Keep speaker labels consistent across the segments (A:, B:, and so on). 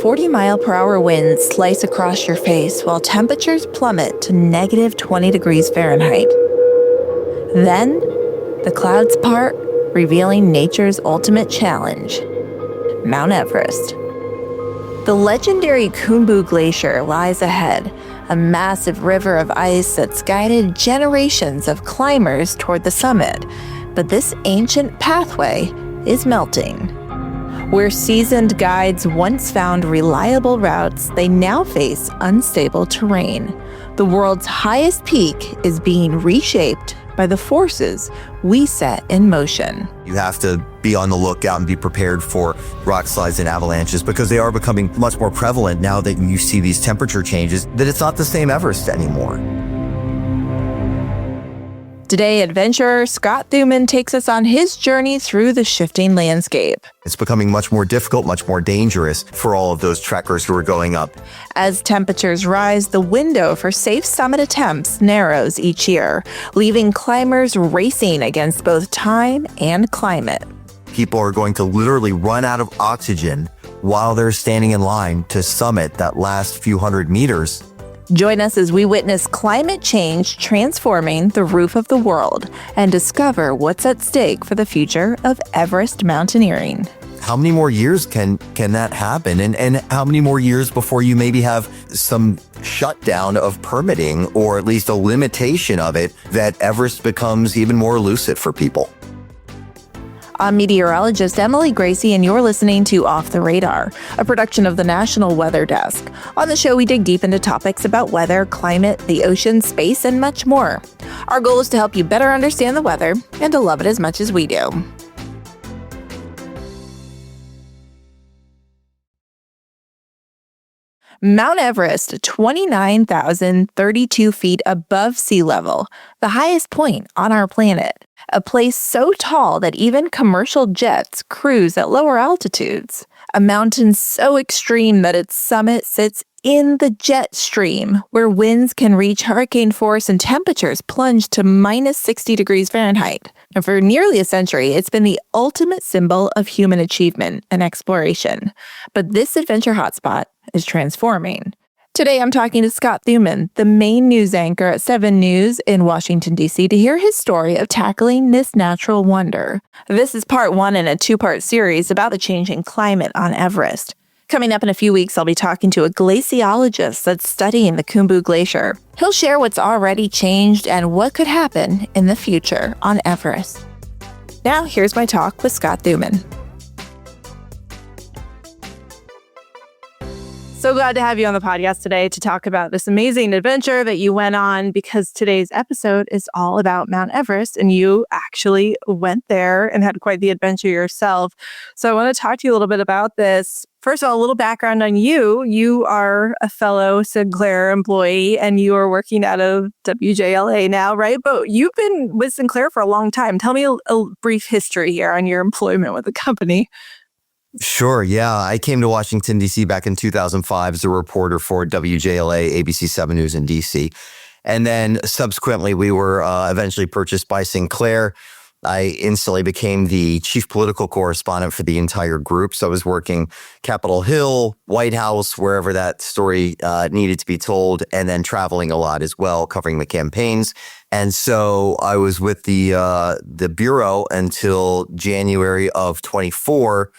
A: 40-mile-per-hour winds slice across your face while temperatures plummet to negative 20 degrees Fahrenheit. Then, the clouds part, revealing nature's ultimate challenge, Mount Everest. The legendary Khumbu Glacier lies ahead, a massive river of ice that's guided generations of climbers toward the summit. But this ancient pathway is melting. Where seasoned guides once found reliable routes, they now face unstable terrain. The world's highest peak is being reshaped by the forces we set in motion.
B: You have to be on the lookout and be prepared for rock slides and avalanches because they are becoming much more prevalent now that you see these temperature changes, that it's not the same Everest anymore.
A: Today, adventurer Scott Thuman takes us on his journey through the shifting landscape.
B: It's becoming much more difficult, much more dangerous for all of those trekkers who are going up.
A: As temperatures rise, the window for safe summit attempts narrows each year, leaving climbers racing against both time and climate.
B: People are going to literally run out of oxygen while they're standing in line to summit that last few hundred meters.
A: Join us as we witness climate change transforming the roof of the world and discover what's at stake for the future of Everest mountaineering.
B: How many more years can that happen? And how many more years before you maybe have some shutdown of permitting, or at least a limitation of it, that Everest becomes even more elusive for people?
A: I'm meteorologist Emily Gracie, and you're listening to Off the Radar, a production of the National Weather Desk. On the show, we dig deep into topics about weather, climate, the ocean, space, and much more. Our goal is to help you better understand the weather and to love it as much as we do. Mount Everest, 29,032 feet above sea level, the highest point on our planet. A place so tall that even commercial jets cruise at lower altitudes. A mountain so extreme that its summit sits in the jet stream, where winds can reach hurricane force and temperatures plunge to minus 60 degrees Fahrenheit. And for nearly a century, it's been the ultimate symbol of human achievement and exploration. But this adventure hotspot is transforming. Today, I'm talking to Scott Thuman, the main news anchor at 7 News in Washington, D.C., to hear his story of tackling this natural wonder. This is part 1 in a 2-part series about the changing climate on Everest. Coming up in a few weeks, I'll be talking to a glaciologist that's studying the Khumbu Glacier. He'll share what's already changed and what could happen in the future on Everest. Now, here's my talk with Scott Thuman. So glad to have you on the podcast today to talk about this amazing adventure that you went on, because today's episode is all about Mount Everest, and you actually went there and had quite the adventure yourself. So I want to talk to you a little bit about this. First of all, a little background on you. You are a fellow Sinclair employee, and you are working out of WJLA now, right? But you've been with Sinclair for a long time. Tell me a brief history here on your employment with the company.
B: Sure. Yeah. I came to Washington, D.C. back in 2005 as a reporter for WJLA, ABC 7 News in D.C. And then subsequently, we were eventually purchased by Sinclair. I instantly became the chief political correspondent for the entire group. So I was working Capitol Hill, White House, wherever that story needed to be told, and then traveling a lot as well, covering the campaigns. And so I was with the Bureau until January of 24,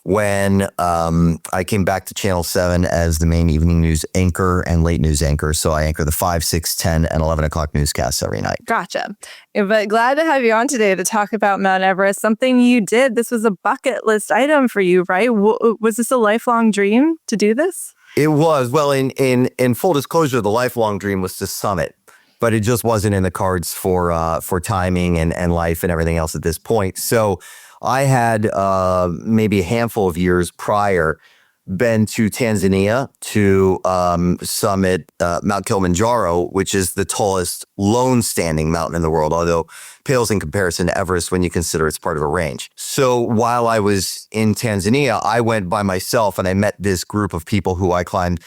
B: when I came back to Channel 7 as the main evening news anchor and late news anchor. So I anchor the 5, 6, 10, and 11 o'clock newscasts every night.
A: Gotcha. But glad to have you on today to talk about Mount Everest, something you did. This was a bucket list item for you, right? Was this a lifelong dream to do this?
B: It was. Well, in full disclosure, the lifelong dream was to summit, but it just wasn't in the cards for timing and life and everything else at this point. So I had maybe a handful of years prior been to Tanzania to summit Mount Kilimanjaro, which is the tallest lone standing mountain in the world, although pales in comparison to Everest when you consider it's part of a range. So while I was in Tanzania, I went by myself and I met this group of people who I climbed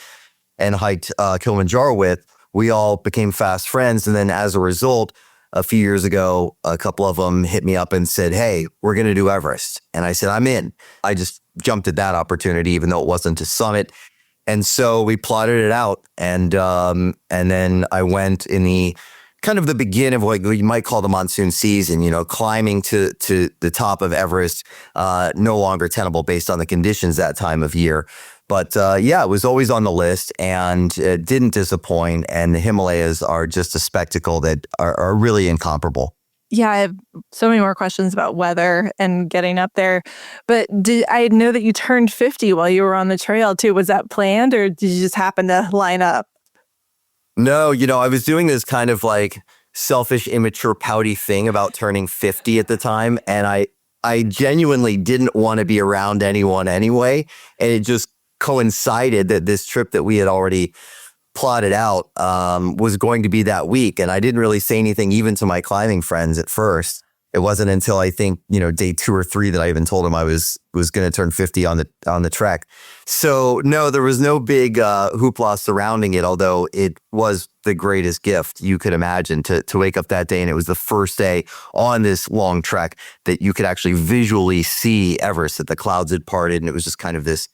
B: and hiked Kilimanjaro with. We all became fast friends. And then as a result, a few years ago, a couple of them hit me up and said, "Hey, we're going to do Everest." And I said, "I'm in." I just jumped at that opportunity, even though it wasn't a summit. And so we plotted it out, and then I went in the kind of the beginning of what you might call the monsoon season. Climbing to the top of Everest, no longer tenable based on the conditions that time of year. But it was always on the list, and it didn't disappoint. And the Himalayas are just a spectacle that are really incomparable.
A: Yeah, I have so many more questions about weather and getting up there. But I know that you turned 50 while you were on the trail too. Was that planned, or did you just happen to line up?
B: No, I was doing this kind of like selfish, immature, pouty thing about turning 50 at the time. And I genuinely didn't want to be around anyone anyway. And it just coincided that this trip that we had already plotted out was going to be that week. And I didn't really say anything even to my climbing friends at first. It wasn't until I think, day 2 or 3 that I even told them I was going to turn 50 on the trek. So no, there was no big hoopla surrounding it, although it was the greatest gift you could imagine to wake up that day. And it was the first day on this long trek that you could actually visually see Everest, that the clouds had parted. And it was just kind of this,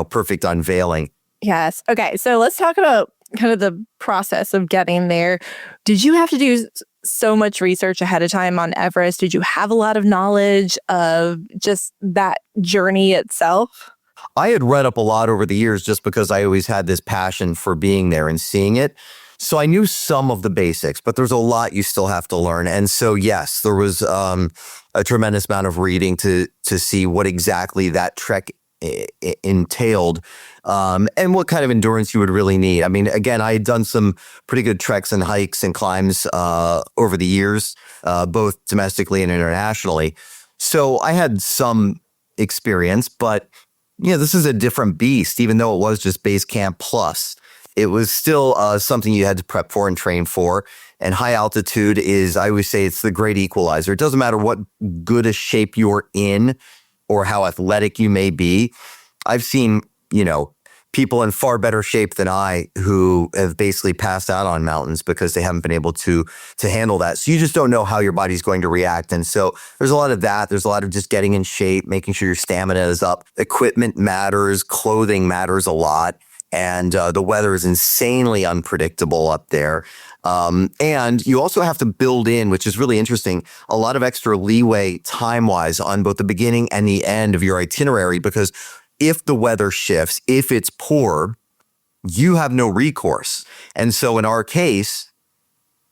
B: perfect unveiling.
A: Yes. Okay. So let's talk about kind of the process of getting there. Did you have to do so much research ahead of time on Everest? Did you have a lot of knowledge of just that journey itself?
B: I had read up a lot over the years just because I always had this passion for being there and seeing it. So I knew some of the basics, but there's a lot you still have to learn. And so, yes, there was a tremendous amount of reading to see what exactly that trek entailed, and what kind of endurance you would really need. I mean, again, I had done some pretty good treks and hikes and climbs over the years, both domestically and internationally. So I had some experience, but this is a different beast. Even though it was just base camp plus, it was still something you had to prep for and train for. And high altitude is, I always say, it's the great equalizer. It doesn't matter what good a shape you're in or how athletic you may be. I've seen, people in far better shape than I who have basically passed out on mountains because they haven't been able to handle that. So you just don't know how your body's going to react. And so there's a lot of that. There's a lot of just getting in shape, making sure your stamina is up. Equipment matters. Clothing matters a lot. And the weather is insanely unpredictable up there. And you also have to build in, which is really interesting, a lot of extra leeway time-wise on both the beginning and the end of your itinerary, because if the weather shifts, if it's poor, you have no recourse. And so in our case,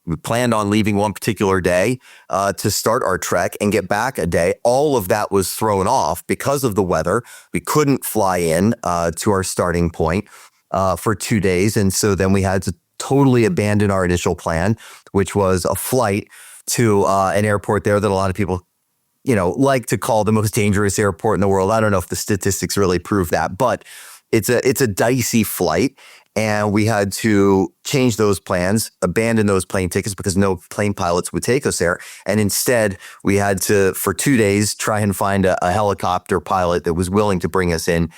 B: we planned on leaving one particular day to start our trek and get back a day. All of that was thrown off because of the weather. We couldn't fly in to our starting point for 2 days. And so then we had to totally abandon our initial plan, which was a flight to an airport there that a lot of people, like to call the most dangerous airport in the world. I don't know if the statistics really prove that, but it's a dicey flight. And we had to change those plans, abandon those plane tickets because no plane pilots would take us there. And instead, we had to, for 2 days, try and find a helicopter pilot that was willing to bring us in.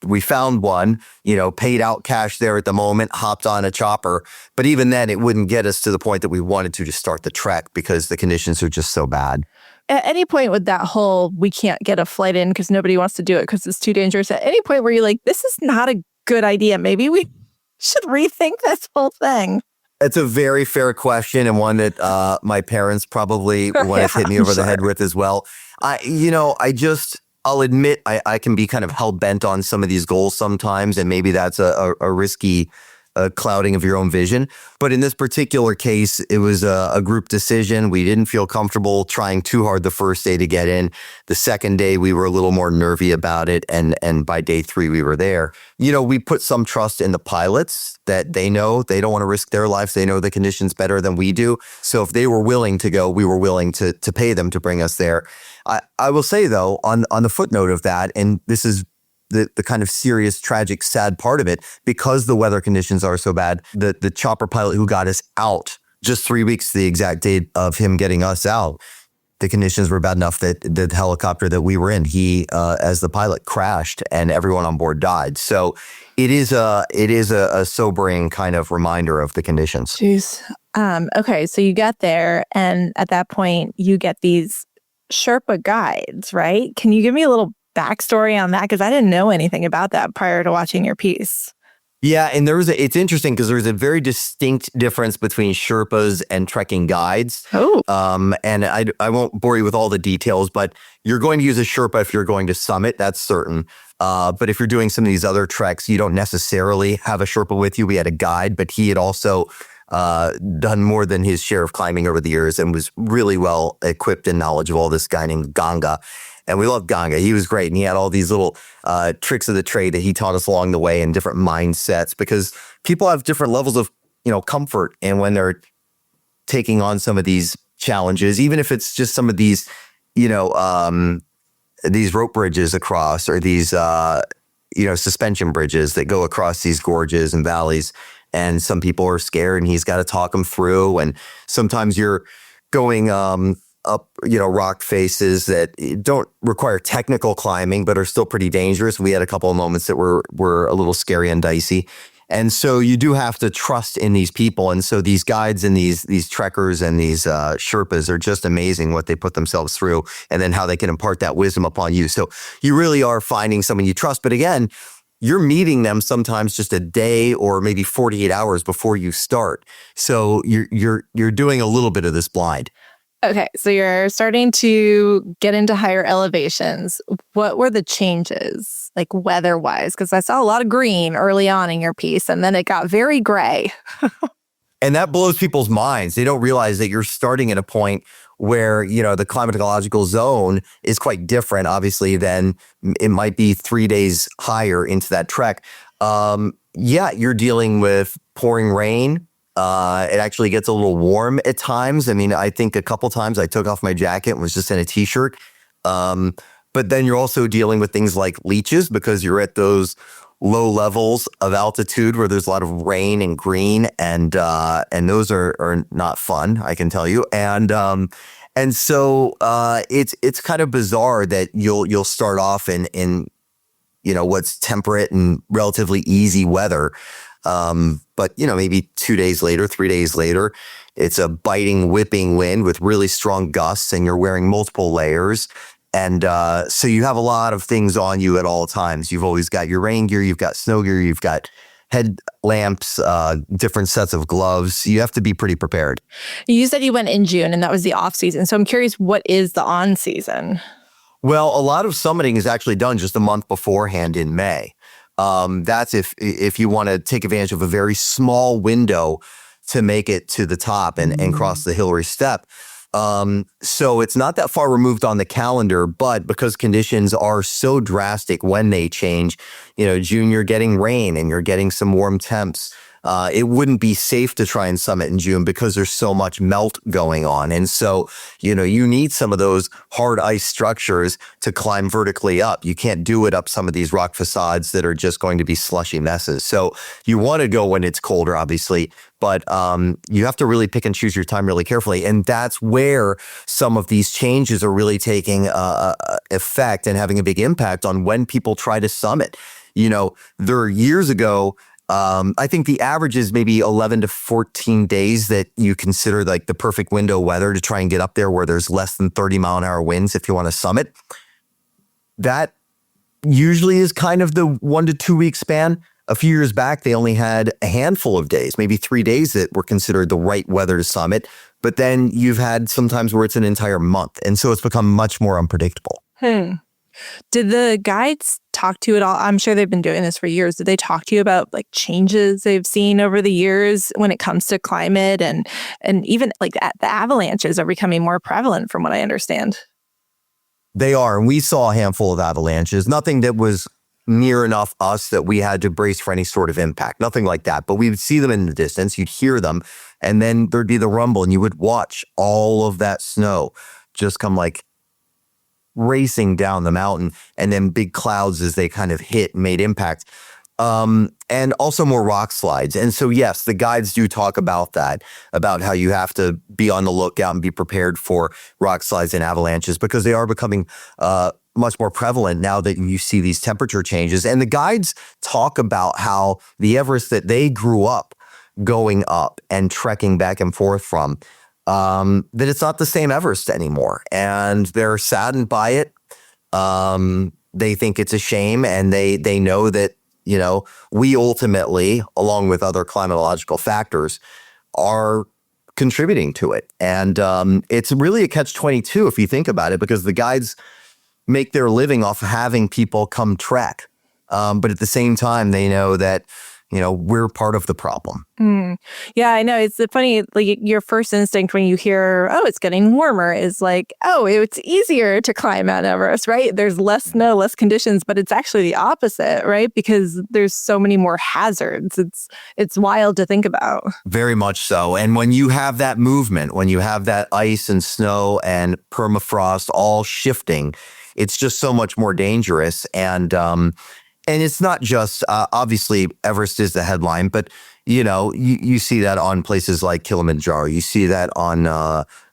B: We found one, paid out cash there at the moment, hopped on a chopper. But even then, it wouldn't get us to the point that we wanted to start the trek because the conditions are just so bad.
A: At any point with that whole, we can't get a flight in because nobody wants to do it because it's too dangerous. At any point where you're like, this is not a good idea. Maybe we should rethink this whole thing.
B: It's a very fair question, and one that my parents probably want to hit me over the head with as well. I'll admit I can be kind of hell-bent on some of these goals sometimes, and maybe that's a risky clouding of your own vision. But in this particular case, it was a group decision. We didn't feel comfortable trying too hard the first day to get in. The second day, we were a little more nervy about it. And by day 3, we were there. We put some trust in the pilots that they know they don't want to risk their lives. They know the conditions better than we do. So if they were willing to go, we were willing to pay them to bring us there. I will say, though, on the footnote of that, and this is the kind of serious, tragic, sad part of it, because the weather conditions are so bad, the chopper pilot who got us out, just 3 weeks, the exact date of him getting us out, the conditions were bad enough that the helicopter that we were in, he, as the pilot, crashed and everyone on board died. So it is a sobering kind of reminder of the conditions.
A: Jeez. Okay, so you get there, and at that point, you get these Sherpa guides, right? Can you give me a little backstory on that? Because I didn't know anything about that prior to watching your piece.
B: Yeah, and it's interesting because there's a very distinct difference between Sherpas and trekking guides.
A: Oh,
B: And I won't bore you with all the details, but you're going to use a Sherpa if you're going to summit, that's certain. But if you're doing some of these other treks, you don't necessarily have a Sherpa with you. We had a guide, but he had also done more than his share of climbing over the years and was really well equipped and knowledgeable, this guy named Ganga. And we loved Ganga. He was great. And he had all these little tricks of the trade that he taught us along the way and different mindsets, because people have different levels of, comfort. And when they're taking on some of these challenges, even if it's just some of these, these rope bridges across, or these, suspension bridges that go across these gorges and valleys. And some people are scared and he's got to talk them through. And sometimes you're going, up, rock faces that don't require technical climbing, but are still pretty dangerous. We had a couple of moments that were a little scary and dicey. And so you do have to trust in these people. And so these guides and these trekkers and these Sherpas are just amazing what they put themselves through, and then how they can impart that wisdom upon you. So you really are finding someone you trust. But again, you're meeting them sometimes just a day or maybe 48 hours before you start. So you're doing a little bit of this blind.
A: okay. So you're starting to get into higher elevations. What were the changes, like weather-wise? Because I saw a lot of green early on in your piece, and then it got very gray.
B: And that blows people's minds. They don't realize that you're starting at a point where, the climatological zone is quite different, obviously, than it might be 3 days higher into that trek. You're dealing with pouring rain. It actually gets a little warm at times. I mean, I think a couple times I took off my jacket and was just in a t-shirt. But then you're also dealing with things like leeches, because you're at those low levels of altitude where there's a lot of rain and green, and those are not fun, I can tell you. And so it's kind of bizarre that you'll start off in what's temperate and relatively easy weather. But maybe 2 days later, 3 days later, it's a biting, whipping wind with really strong gusts, and you're wearing multiple layers. And so you have a lot of things on you at all times. You've always got your rain gear, you've got snow gear, you've got headlamps, different sets of gloves. You have to be pretty prepared.
A: You said you went in June, and that was the off season. So I'm curious, what is the on season?
B: Well, a lot of summiting is actually done just a month beforehand in May. That's if you want to take advantage of a very small window to make it to the top and cross the Hillary Step. So it's not that far removed on the calendar, but because conditions are so drastic when they change, June, you're getting rain and you're getting some warm temps. It wouldn't be safe to try and summit in June because there's so much melt going on. And so, you need some of those hard ice structures to climb vertically up. You can't do it up some of these rock facades that are just going to be slushy messes. So you want to go when it's colder, obviously, but you have to really pick and choose your time really carefully. And that's where some of these changes are really taking effect and having a big impact on when people try to summit. There are years ago, I think the average is maybe 11 to 14 days that you consider like the perfect window weather to try and get up there where there's less than 30-mile-an-hour winds if you want to summit. That usually is kind of the 1 to 2 week span. A few years back, they only had a handful of days, maybe 3 days that were considered the right weather to summit. But then you've had sometimes where it's an entire month. And so it's become much more unpredictable.
A: Did the guides talk to you at all? I'm sure they've been doing this for years. Did they talk to you about like changes they've seen over the years when it comes to climate and even like the avalanches are becoming more prevalent from what I understand?
B: They are. And we saw a handful of avalanches, nothing that was near enough us that we had to brace for any sort of impact, nothing like that. But we would see them in the distance, you'd hear them, and then there'd be the rumble and you would watch all of that snow just come like racing down the mountain, and then big clouds as they kind of hit and made impact. And also more rock slides. And so, yes, the guides do talk about that, about how you have to be on the lookout and be prepared for rock slides and avalanches because they are becoming much more prevalent now that you see these temperature changes. And the guides talk about how the Everest that they grew up going up and trekking back and forth from, that it's not the same Everest anymore. And they're saddened by it. they think it's a shame, and they know that, we ultimately, along with other climatological factors, are contributing to it. And it's really a catch-22 if you think about it, because the guides make their living off of having people come trek. But at the same time, they know that, we're part of the problem.
A: Yeah, I know. It's funny, like your first instinct when you hear, oh, it's getting warmer is like, oh, it's easier to climb Mount Everest, right? There's less snow, less conditions, but it's actually the opposite, right? Because there's so many more hazards. It's wild to think about.
B: Very much so. And when you have that movement, when you have that ice and snow and permafrost all shifting, it's just so much more dangerous. And it's not just, obviously, Everest is the headline, but, you see that on places like Kilimanjaro. You see that on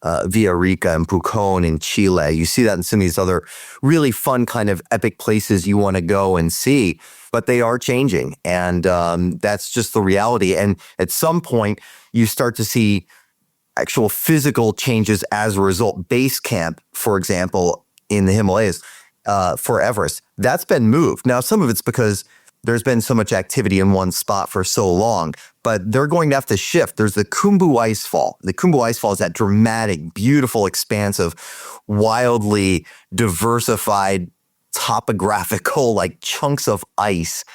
B: Villarrica and Pucón in Chile. You see that in some of these other really fun kind of epic places you want to go and see. But they are changing, and that's just the reality. And at some point, you start to see actual physical changes as a result. Base camp, for example, in the Himalayas, for Everest, that's been moved. Now, some of it's because there's been so much activity in one spot for so long, but they're going to have to shift. There's the Khumbu Icefall. The Khumbu Icefall is that dramatic, beautiful, expansive, wildly diversified, topographical, like chunks of ice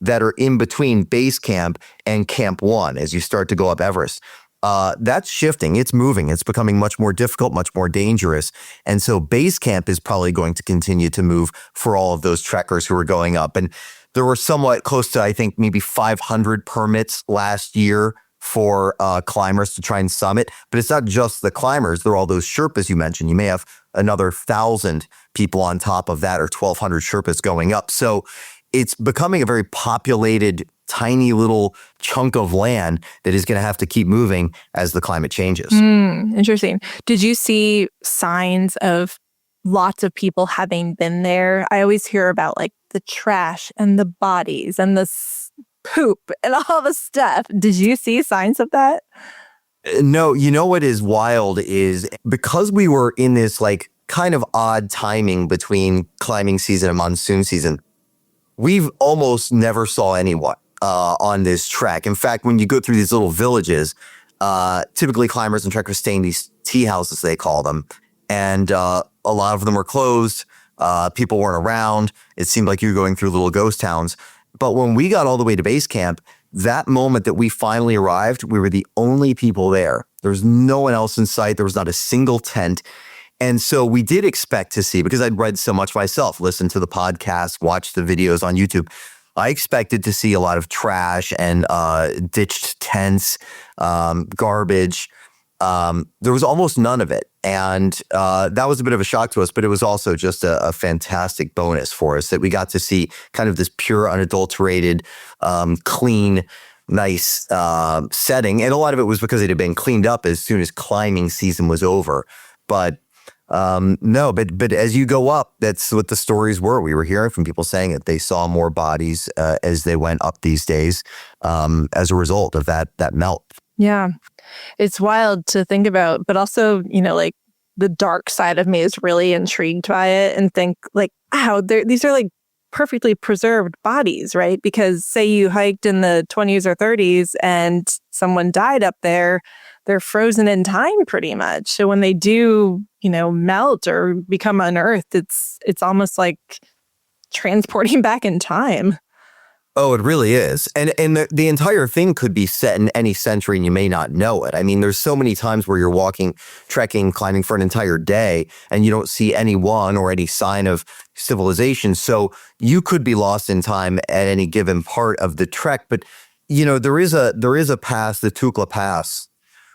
B: that are in between base camp and Camp 1 as you start to go up Everest. That's shifting. It's moving. It's becoming much more difficult, much more dangerous. And so base camp is probably going to continue to move for all of those trekkers who are going up. And there were somewhat close to, I think, maybe 500 permits last year for climbers to try and summit. But it's not just the climbers. There are all those Sherpas you mentioned. You may have another 1,000 people on top of that, or 1,200 Sherpas going up. So it's becoming a very populated, tiny little chunk of land that is going to have to keep moving as the climate changes.
A: Interesting. Did you see signs of lots of people having been there? I always hear about like the trash and the bodies and the poop and all the stuff. Did you see signs of that?
B: No, what is wild is because we were in this like kind of odd timing between climbing season and monsoon season, we've almost never saw anyone on this trek. In fact, when you go through these little villages, typically climbers and trekkers stay in these tea houses, they call them. And a lot of them were closed. People weren't around. It seemed like you were going through little ghost towns. But when we got all the way to base camp, that moment that we finally arrived, we were the only people there. There was no one else in sight. There was not a single tent. And so we did expect to see, because I'd read so much myself, listened to the podcast, watched the videos on YouTube, I expected to see a lot of trash and ditched tents, garbage. There was almost none of it. And that was a bit of a shock to us, but it was also just a fantastic bonus for us that we got to see kind of this pure, unadulterated, clean, nice setting. And a lot of it was because it had been cleaned up as soon as climbing season was over. But no, but as you go up, that's what the stories were. We were hearing from people saying that they saw more bodies as they went up these days as a result of that melt.
A: Yeah, it's wild to think about, but also, like the dark side of me is really intrigued by it and think like, wow, these are like perfectly preserved bodies, right? Because say you hiked in the 20s or 30s and someone died up there, they're frozen in time pretty much. So when they do, melt or become unearthed, it's almost like transporting back in time.
B: Oh, it really is. And the entire thing could be set in any century and you may not know it. I mean, there's so many times where you're walking, trekking, climbing for an entire day and you don't see anyone or any sign of civilization. So you could be lost in time at any given part of the trek. But, there is a pass, the Tukla Pass,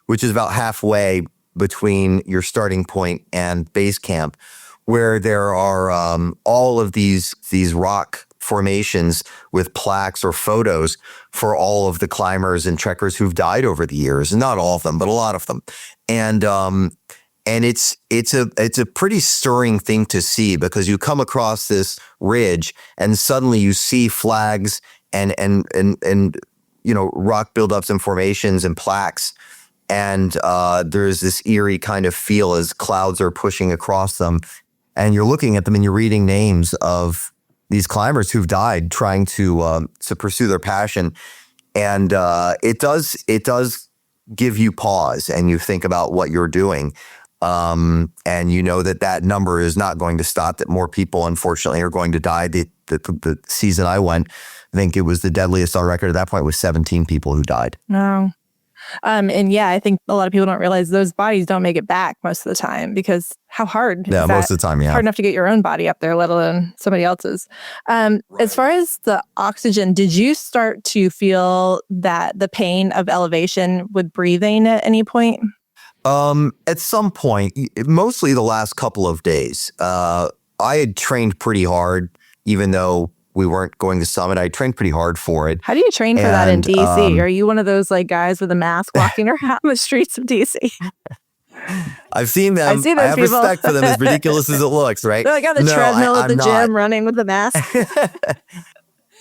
B: which is about halfway between your starting point and base camp, where there are all of these rock formations with plaques or photos for all of the climbers and trekkers who've died over the years. Not all of them, but a lot of them. And it's a pretty stirring thing to see, because you come across this ridge and suddenly you see flags and rock buildups and formations and plaques. And there's this eerie kind of feel as clouds are pushing across them. And you're looking at them and you're reading names of climbers who've died trying to pursue their passion. And it does give you pause, and you think about what you're doing. And you know that number is not going to stop, that more people, unfortunately, are going to die. The season I went, I think it was the deadliest on record at that point, was 17 people who died.
A: No. And yeah, I think a lot of people don't realize those bodies don't make it back most of the time, because how hard?
B: Yeah, most of the time, yeah.
A: Hard enough to get your own body up there, let alone somebody else's. As far as the oxygen, did you start to feel that the pain of elevation with breathing at any point?
B: At some point, mostly the last couple of days. I had trained pretty hard, even though we weren't going to summit. I trained pretty hard for it.
A: How do you train for that in DC? Are you one of those like guys with a mask walking around the streets of DC?
B: I've seen them. I have
A: people.
B: Respect for them, as ridiculous as it looks, right?
A: They're like on the treadmill at the gym running with a mask.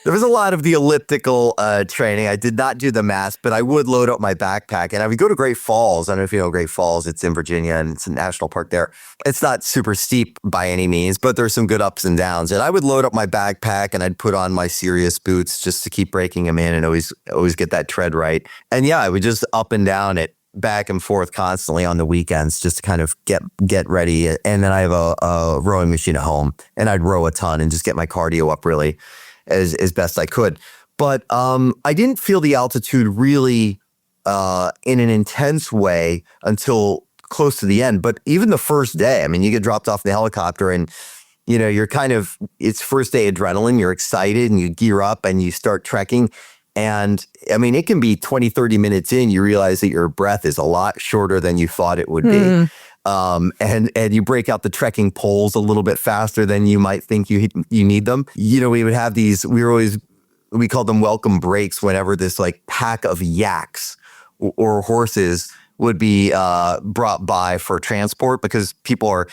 B: There was a lot of the elliptical training. I did not do the mask, but I would load up my backpack, and I would go to Great Falls. I don't know if you know Great Falls. It's in Virginia, and it's a national park there. It's not super steep by any means, but there's some good ups and downs. And I would load up my backpack, and I'd put on my serious boots just to keep breaking them in and always get that tread right. And yeah, I would just up and down it, back and forth constantly on the weekends, just to kind of get ready. And then I have a rowing machine at home, and I'd row a ton and just get my cardio up really as best I could. But I didn't feel the altitude really in an intense way until close to the end. But even the first day, I mean, you get dropped off in the helicopter, and you're it's first day adrenaline. You're excited, and you gear up and you start trekking. And I mean, it can be 20, 30 minutes in, you realize that your breath is a lot shorter than you thought it would be. And you break out the trekking poles a little bit faster than you might think you need them. We would have these, we called them welcome breaks whenever this like pack of yaks or horses would be brought by for transport, because people are,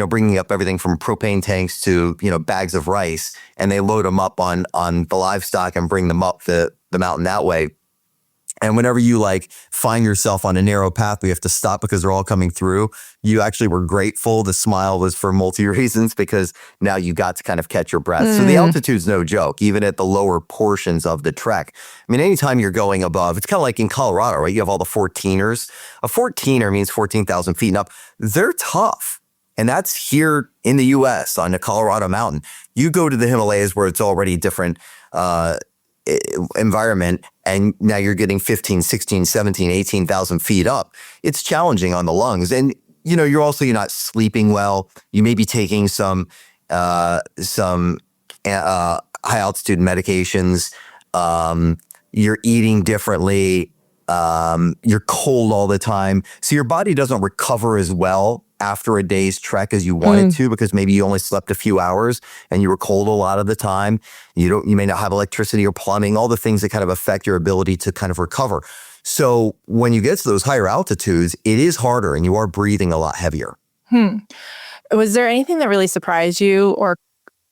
B: bringing up everything from propane tanks to, bags of rice, and they load them up on the livestock and bring them up the mountain that way. And whenever you like find yourself on a narrow path, we have to stop because they're all coming through, you actually were grateful. The smile was for multi reasons, because now you got to kind of catch your breath. So the altitude's no joke, even at the lower portions of the trek. I mean, anytime you're going above, it's kind of like in Colorado, right? You have all the 14ers. A 14er means 14,000 feet and up. They're tough. And that's here in the U.S. on the Colorado mountain. You go to the Himalayas where it's already different environment, and now you're getting 15, 16, 17, 18,000 feet up. It's challenging on the lungs. And, you're not sleeping well. You may be taking some high altitude medications. You're eating differently. You're cold all the time. So your body doesn't recover as well after a day's trek as you wanted to, because maybe you only slept a few hours and you were cold a lot of the time. You may not have electricity or plumbing, all the things that kind of affect your ability to kind of recover. So when you get to those higher altitudes, it is harder and you are breathing a lot heavier.
A: Was there anything that really surprised you or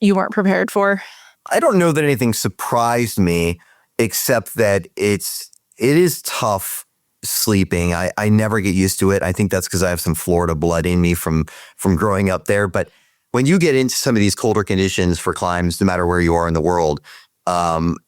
A: you weren't prepared for?
B: I don't know that anything surprised me, except that it is tough sleeping. I never get used to it. I think that's because I have some Florida blood in me from growing up there. But when you get into some of these colder conditions for climbs, no matter where you are in the world,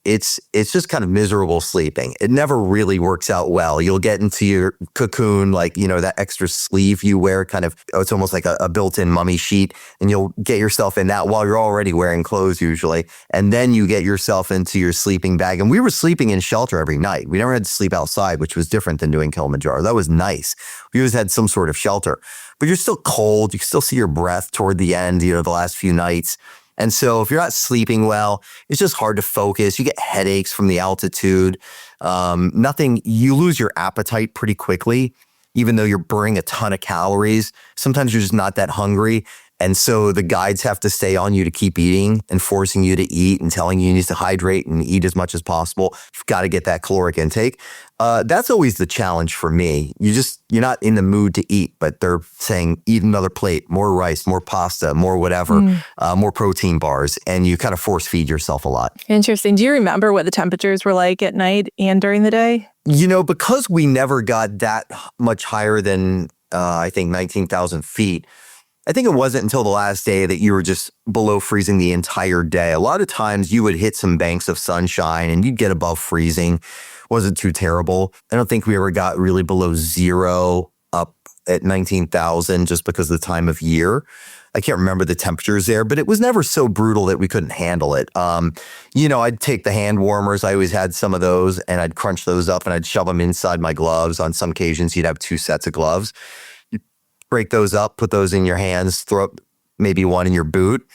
B: it's just kind of miserable sleeping. It never really works out well. You'll get into your cocoon, like, that extra sleeve you wear, kind of, it's almost like a built-in mummy sheet, and you'll get yourself in that while you're already wearing clothes usually. And then you get yourself into your sleeping bag. And we were sleeping in shelter every night. We never had to sleep outside, which was different than doing Kilimanjaro. That was nice. We always had some sort of shelter, but you're still cold. You can still see your breath toward the end, the last few nights. And so if you're not sleeping well, it's just hard to focus. You get headaches from the altitude. You lose your appetite pretty quickly, even though you're burning a ton of calories. Sometimes you're just not that hungry. And so the guides have to stay on you to keep eating and forcing you to eat and telling you need to hydrate and eat as much as possible. You've got to get that caloric intake. That's always the challenge for me. You're not in the mood to eat, but they're saying eat another plate, more rice, more pasta, more whatever, more protein bars, and you kind of force feed yourself a lot.
A: Interesting. Do you remember what the temperatures were like at night and during the day?
B: Because we never got that much higher than I think 19,000 feet. I think it wasn't until the last day that you were just below freezing the entire day. A lot of times you would hit some banks of sunshine and you'd get above freezing. Wasn't too terrible. I don't think we ever got really below zero up at 19,000 just because of the time of year. I can't remember the temperatures there, but it was never so brutal that we couldn't handle it. I'd take the hand warmers. I always had some of those, and I'd crunch those up and I'd shove them inside my gloves. On some occasions, you'd have 2 sets of gloves. You break those up, put those in your hands, throw up maybe one in your boot.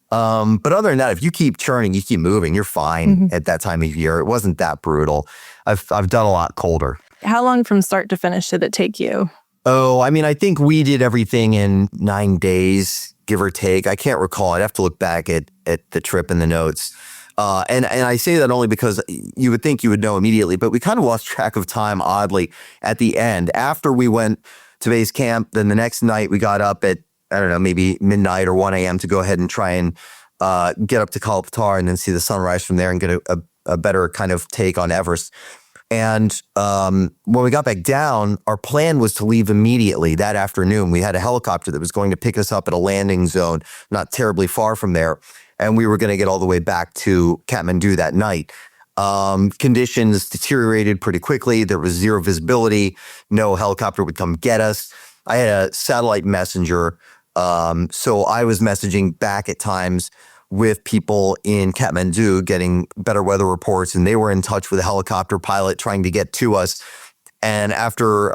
B: But other than that, if you keep churning, you keep moving, you're fine at that time of year. It wasn't that brutal. I've done a lot colder.
C: How long from start to finish did it take you?
B: Oh, I think we did everything in 9 days, give or take. I can't recall. I'd have to look back at the trip and the notes. And I say that only because you would think you would know immediately, but we kind of lost track of time, oddly, at the end. After we went to base camp, then the next night we got up at, I don't know, maybe midnight or 1 a.m. to go ahead and try and get up to Kalapatar and then see the sunrise from there and get a better kind of take on Everest. And when we got back down, our plan was to leave immediately that afternoon. We had a helicopter that was going to pick us up at a landing zone not terribly far from there. And we were going to get all the way back to Kathmandu that night. Conditions deteriorated pretty quickly. There was zero visibility. No helicopter would come get us. I had a satellite messenger. So I was messaging back at times with people in Kathmandu getting better weather reports, and they were in touch with a helicopter pilot trying to get to us. And after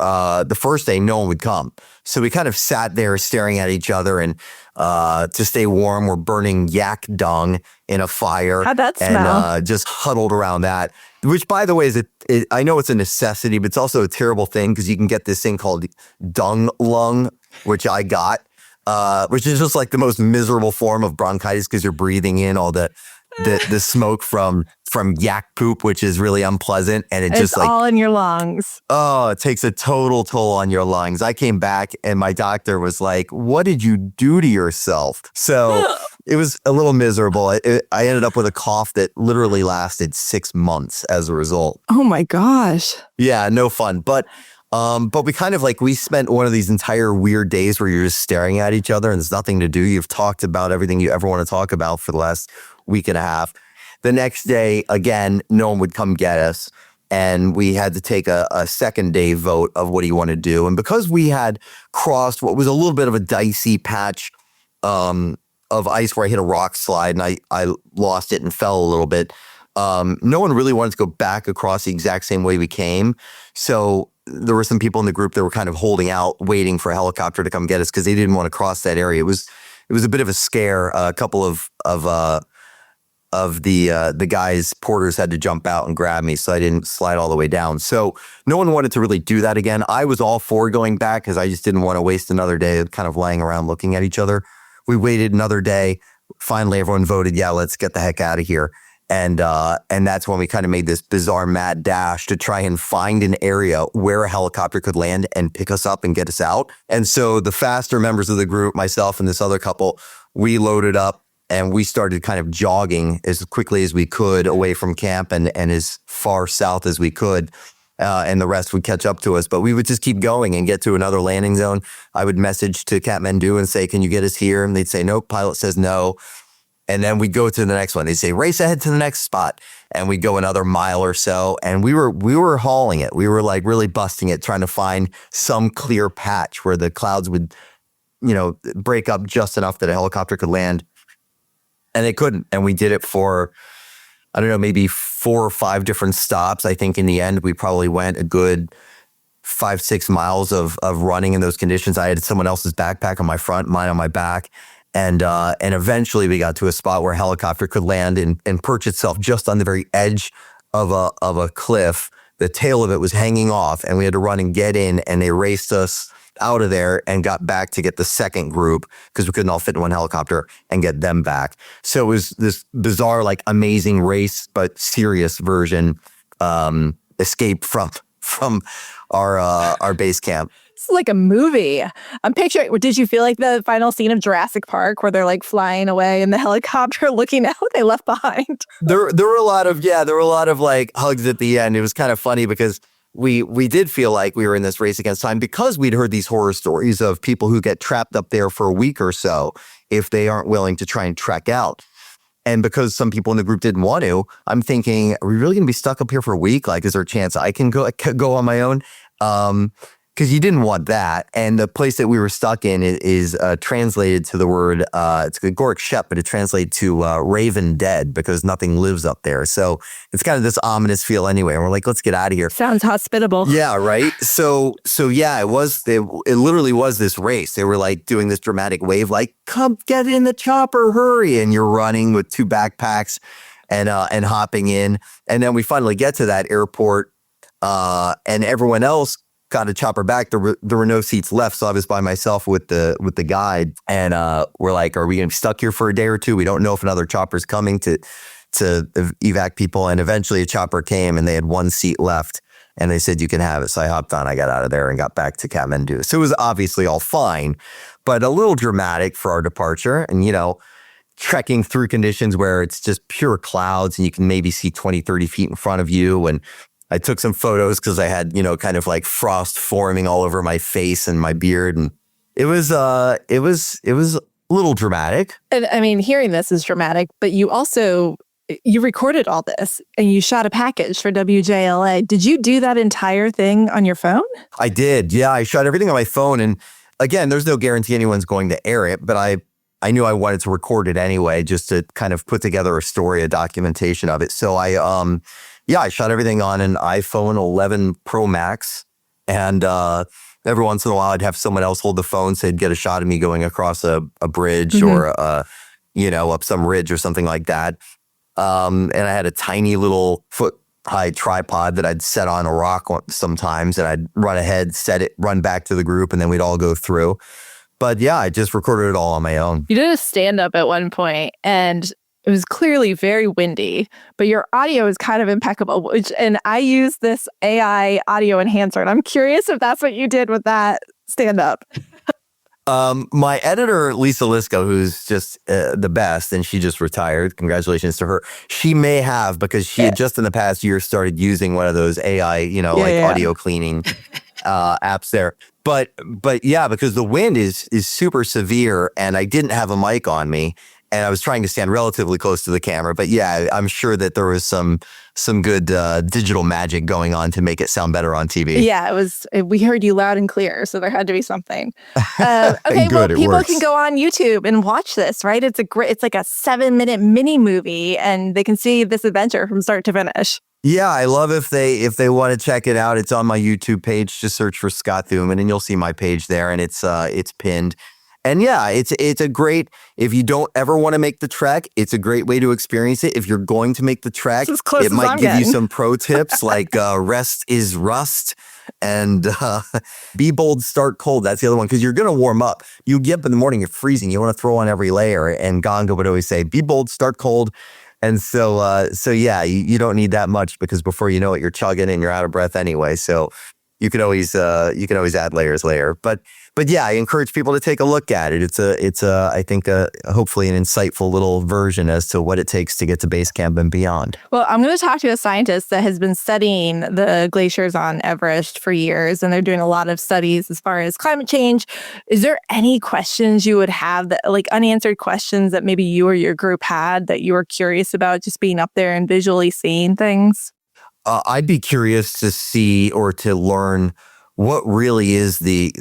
B: the first day, no one would come. So we kind of sat there staring at each other, and to stay warm, we're burning yak dung in a fire.
C: How'd that smell?
B: And just huddled around that, which, by the way, I know it's a necessity, but it's also a terrible thing because you can get this thing called dung lung, which I got. Which is just like the most miserable form of bronchitis because you're breathing in all the smoke from yak poop, which is really unpleasant. And
C: It's all in your lungs.
B: Oh, it takes a total toll on your lungs. I came back and my doctor was like, "What did you do to yourself?" So it was a little miserable. I ended up with a cough that literally lasted 6 months as a result.
C: Oh my gosh.
B: Yeah, no fun. But we kind of we spent one of these entire weird days where you're just staring at each other and there's nothing to do. You've talked about everything you ever want to talk about for the last week and a half. The next day, again, no one would come get us. And we had to take a second day vote of what do you want to do. And because we had crossed what was a little bit of a dicey patch of ice where I hit a rock slide and I lost it and fell a little bit, no one really wanted to go back across the exact same way we came. So there were some people in the group that were kind of holding out, waiting for a helicopter to come get us because they didn't want to cross that area. It was a bit of a scare. A couple of the guys, porters, had to jump out and grab me, so I didn't slide all the way down. So no one wanted to really do that again. I was all for going back because I just didn't want to waste another day of kind of laying around looking at each other. We waited another day. Finally, everyone voted, yeah, let's get the heck out of here. And that's when we kind of made this bizarre mad dash to try and find an area where a helicopter could land and pick us up and get us out. And so the faster members of the group, myself and this other couple, we loaded up and we started kind of jogging as quickly as we could away from camp and as far south as we could. And the rest would catch up to us. But we would just keep going and get to another landing zone. I would message to Kathmandu and say, "Can you get us here?" And they'd say, "Nope." Pilot says no. And then we'd go to the next one. They'd say, "Race ahead to the next spot." And we'd go another mile or so. And we were hauling it. We were really busting it, trying to find some clear patch where the clouds would, break up just enough that a helicopter could land. And they couldn't. And we did it for, I don't know, maybe 4 or 5 different stops. I think in the end, we probably went a good 5-6 miles of running in those conditions. I had someone else's backpack on my front, mine on my back. And eventually we got to a spot where a helicopter could land and perch itself just on the very edge of a cliff. The tail of it was hanging off, and we had to run and get in, and they raced us out of there and got back to get the second group because we couldn't all fit in one helicopter and get them back. So it was this bizarre, amazing race, but serious version escape from our base camp.
C: It's like a movie. I'm picturing, did you feel like the final scene of Jurassic Park where they're flying away in the helicopter looking at what they left behind?
B: There were a lot of hugs at the end. It was kind of funny because we did feel like we were in this race against time because we'd heard these horror stories of people who get trapped up there for a week or so if they aren't willing to try and trek out. And because some people in the group didn't want to, I'm thinking, are we really going to be stuck up here for a week? Like, is there a chance I can go on my own? Because you didn't want that. And the place that we were stuck in is translated to the word, it's Goric Shep, but it translates to raven dead because nothing lives up there. So it's kind of this ominous feel anyway. And we're like, let's get out of here.
C: Sounds hospitable.
B: Yeah, right. So yeah, it literally was this race. They were like doing this dramatic wave, like, come get in the chopper, hurry. And you're running with 2 backpacks and hopping in. And then we finally get to that airport and everyone else got a chopper back. There were no seats left, so I was by myself with the guide. And we're like, are we going to be stuck here for a day or two? We don't know if another chopper's coming to evac people. And eventually a chopper came and they had 1 seat left. And they said, you can have it. So I hopped on, I got out of there and got back to Kathmandu. So it was obviously all fine, but a little dramatic for our departure. And, trekking through conditions where it's just pure clouds and you can maybe see 20, 30 feet in front of you. And I took some photos because I had, kind of like frost forming all over my face and my beard. And it was a little dramatic.
C: And I mean, hearing this is dramatic, but you recorded all this and you shot a package for WJLA. Did you do that entire thing on your phone?
B: I did. Yeah, I shot everything on my phone. And again, there's no guarantee anyone's going to air it, but I knew I wanted to record it anyway, just to kind of put together a story, a documentation of it. So I shot everything on an iPhone 11 Pro Max. And every once in a while, I'd have someone else hold the phone so they'd get a shot of me going across a bridge or, up some ridge or something like that. And I had a tiny little foot-high tripod that I'd set on a rock sometimes, and I'd run ahead, set it, run back to the group, and then we'd all go through. But yeah, I just recorded it all on my own.
C: You did a stand-up at one point, and it was clearly very windy, but your audio is kind of impeccable. And I use this AI audio enhancer, and I'm curious if that's what you did with that stand-up.
B: My editor, Lisa Lisko, who's just the best, and she just retired. Congratulations to her. She may have, because she had just in the past year started using one of those AI, audio cleaning apps there. But yeah, because the wind is super severe, and I didn't have a mic on me, and I was trying to stand relatively close to the camera. But yeah, I'm sure that there was some good digital magic going on to make it sound better on TV.
C: Yeah, it was. We heard you loud and clear, so there had to be something. Okay,
B: Good,
C: well, people
B: works.
C: can go on YouTube and watch this, right? It's like a 7-minute mini movie, and they can see this adventure from start to finish.
B: Yeah, I love if they want to check it out. It's on my YouTube page. Just search for Scott Thuman, and you'll see my page there, and it's pinned. And yeah, it's a great, if you don't ever want to make the trek, it's a great way to experience it. If you're going to make the trek, it might give you some pro tips like rest is rust and be bold, start cold. That's the other one, because you're going to warm up. You get up in the morning, you're freezing. You want to throw on every layer. And Ganga would always say, be bold, start cold. And so yeah, you don't need that much, because before you know it, you're chugging and you're out of breath anyway. So you can always add layers later. But yeah, I encourage people to take a look at it. It's I think hopefully an insightful little version as to what it takes to get to base camp and beyond.
C: Well, I'm going to talk to a scientist that has been studying the glaciers on Everest for years, and they're doing a lot of studies as far as climate change. Is there any questions you would have, that like unanswered questions that maybe you or your group had that you were curious about, just being up there and visually seeing things?
B: I'd be curious to see or to learn what really is the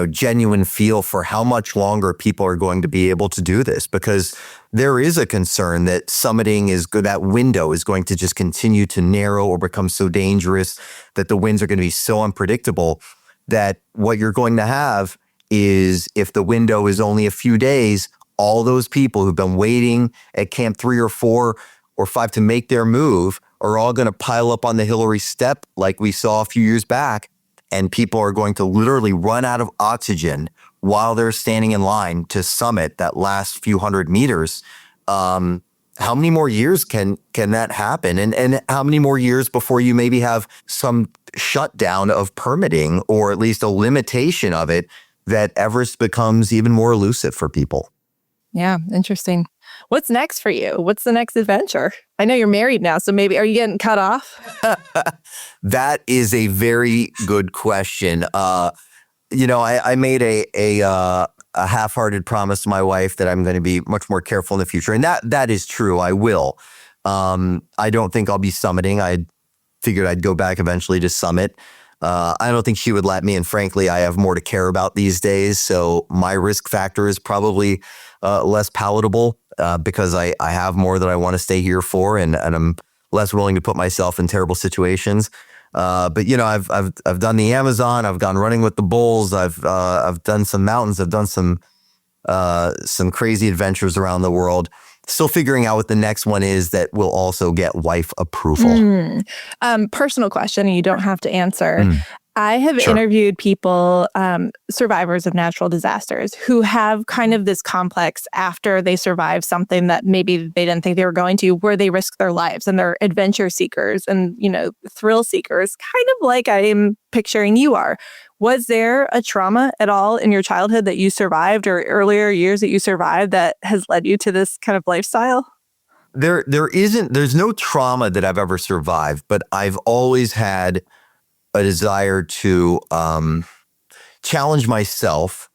B: genuine feel for how much longer people are going to be able to do this, because there is a concern that summiting that window is going to just continue to narrow or become so dangerous, that the winds are going to be so unpredictable, that what you're going to have is, if the window is only a few days, all those people who've been waiting at Camp 3 or 4 or 5 to make their move are all going to pile up on the Hillary Step like we saw a few years back. And people are going to literally run out of oxygen while they're standing in line to summit that last few hundred meters. How many more years can that happen? And how many more years before you maybe have some shutdown of permitting, or at least a limitation of it, that Everest becomes even more elusive for people?
C: Yeah, interesting. What's next for you? What's the next adventure? I know you're married now, so maybe are you getting cut off?
B: That is a very good question. I made a half-hearted promise to my wife that I'm going to be much more careful in the future, and that is true. I will. I don't think I'll be summiting. I figured I'd go back eventually to summit. I don't think she would let me, and frankly, I have more to care about these days, so my risk factor is probably less palatable because I have more that I want to stay here for, and I'm less willing to put myself in terrible situations. But I've done the Amazon. I've gone running with the bulls. I've done some mountains. I've done some crazy adventures around the world. Still figuring out what the next one is that will also get wife approval.
C: Personal question, and you don't have to answer. I have
B: Sure.
C: interviewed people, survivors of natural disasters, who have kind of this complex after they survive something that maybe they didn't think they were going to, where they risk their lives, and they're adventure seekers and, thrill seekers, kind of like I'm picturing you are. Was there a trauma at all in your childhood that you survived, or earlier years that you survived, that has led you to this kind of lifestyle?
B: There's no trauma that I've ever survived, but I've always had a desire to challenge myself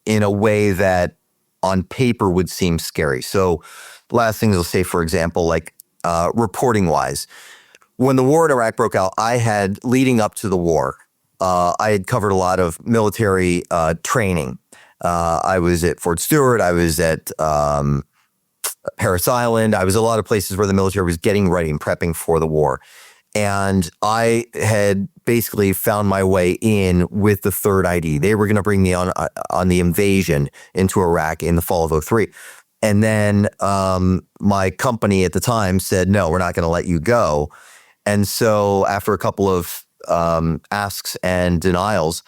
B: in a way that on paper would seem scary. So last things I'll say, for example, like reporting wise, when the war in Iraq broke out, I had, leading up to the war, I had covered a lot of military training. I was at Fort Stewart. I was at Parris Island. I was a lot of places where the military was getting ready and prepping for the war. And I had basically found my way in with the third ID. They were going to bring me on the invasion into Iraq in the fall of 2003. And then my company at the time said, no, we're not going to let you go. And so after a couple of asks and denials,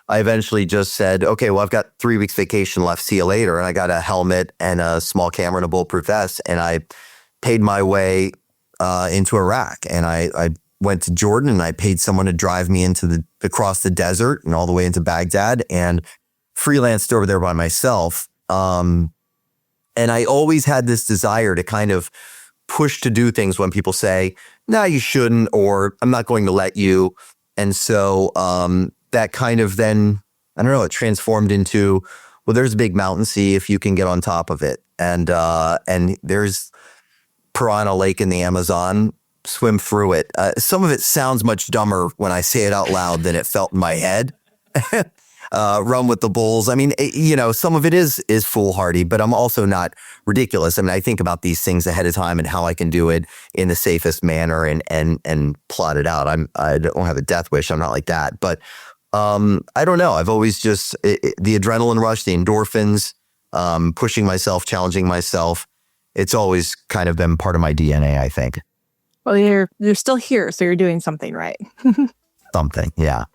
B: I eventually just said, okay, well, I've got 3 weeks vacation left. See you later. And I got a helmet and a small camera and a bulletproof vest. And I paid my way into Iraq. And I went to Jordan and I paid someone to drive me across the desert and all the way into Baghdad, and freelanced over there by myself. And I always had this desire to kind of push to do things when people say, no, you shouldn't, or I'm not going to let you. And so that kind of then, I don't know, it transformed into, well, there's a big mountain, see if you can get on top of it. And there's Piranha Lake in the Amazon, swim through it. Some of it sounds much dumber when I say it out loud than it felt in my head. Run with the bulls. I mean, some of it is foolhardy, but I'm also not ridiculous. I mean, I think about these things ahead of time and how I can do it in the safest manner and plot it out. I don't have a death wish. I'm not like that. But I don't know. I've always just, the adrenaline rush, the endorphins, pushing myself, challenging myself. It's always kind of been part of my DNA, I think.
C: Well, you're still here, so you're doing something right.
B: Something, yeah.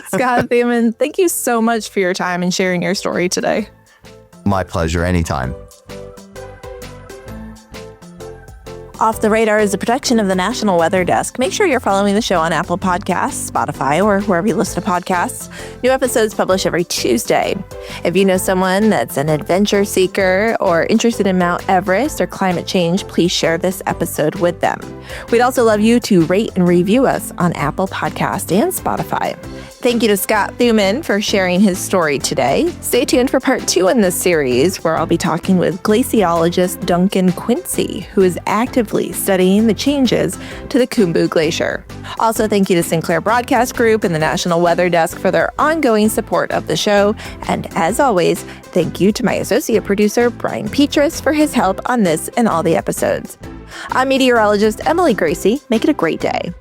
C: Scott Thuman, thank you so much for your time and sharing your story today.
B: My pleasure, anytime.
A: Off the Radar is a production of the National Weather Desk. Make sure you're following the show on Apple Podcasts, Spotify, or wherever you listen to podcasts. New episodes published every Tuesday. If you know someone that's an adventure seeker or interested in Mount Everest or climate change, please share this episode with them. We'd also love you to rate and review us on Apple Podcasts and Spotify. Thank you to Scott Thuman for sharing his story today. Stay tuned for part 2 in this series, where I'll be talking with glaciologist Duncan Quincy, who is actively studying the changes to the Khumbu Glacier. Also, thank you to Sinclair Broadcast Group and the National Weather Desk for their ongoing support of the show. And as always, thank you to my associate producer, Brian Petrus, for his help on this and all the episodes. I'm meteorologist Emily Gracie. Make it a great day.